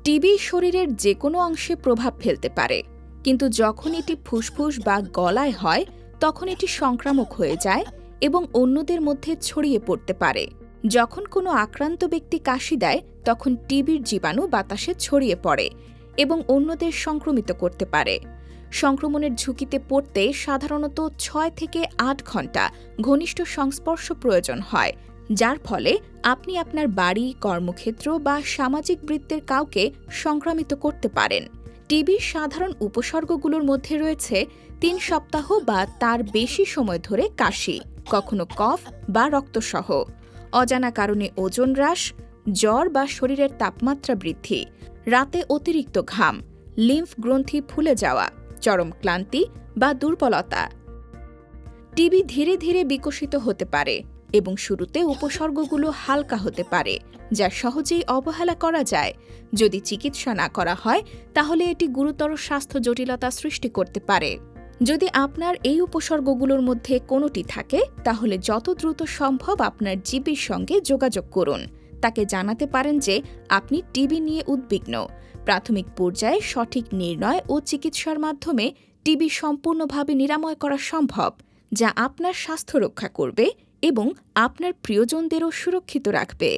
TB শরীরের যে কোনো অংশে প্রভাব ফেলতে পারে, কিন্তু যখন এটি ফুসফুস বা গলায় হয় তখন এটি সংক্রামক হয়ে যায় এবং অন্যদের মধ্যে ছড়িয়ে পড়তে পারে। যখন কোনো আক্রান্ত ব্যক্তি কাশি দেয় তখন টিবির জীবাণু বাতাসে ছড়িয়ে পড়ে এবং অন্যদের সংক্রমিত করতে পারে। সংক্রমণের ঝুঁকিতে পড়তে সাধারণত ৬ থেকে ৮ ঘণ্টা ঘনিষ্ঠ সংস্পর্শ প্রয়োজন হয়, যার ফলে আপনি আপনার বাড়ি, কর্মক্ষেত্র বা সামাজিক বৃত্তের কাউকে সংক্রামিত করতে পারেন। টিবির সাধারণ উপসর্গগুলোর মধ্যে রয়েছে ৩ সপ্তাহ বা তার বেশি সময় ধরে কাশি, কখনো কফ বা রক্তসহ, অজানা কারণে ওজন হ্রাস, জ্বর বা শরীরের তাপমাত্রা বৃদ্ধি, রাতে অতিরিক্ত ঘাম, লিম্ফ গ্রন্থি ফুলে যাওয়া, চরম ক্লান্তি বা দুর্বলতা। টিবি ধীরে ধীরে বিকশিত হতে পারে এবং শুরুতে উপসর্গগুলো হালকা হতে পারে, যা সহজেই অবহেলা করা যায়। যদি চিকিৎসা না করা হয় তাহলে এটি গুরুতর স্বাস্থ্য জটিলতা সৃষ্টি করতে পারে। যদি আপনার এই উপসর্গগুলোর মধ্যে কোনোটি থাকে তাহলে যত দ্রুত সম্ভব আপনার জিপির সঙ্গে যোগাযোগ করুন। তাকে জানাতে পারেন যে আপনি টিবি নিয়ে উদ্বিগ্ন। প্রাথমিক পর্যায়ে সঠিক নির্ণয় ও চিকিৎসার মাধ্যমে টিবি সম্পূর্ণভাবে নিরাময় করা সম্ভব, যা আপনার স্বাস্থ্য রক্ষা করবে এবং আপনার প্রিয়জনদেরও সুরক্ষিত রাখবে।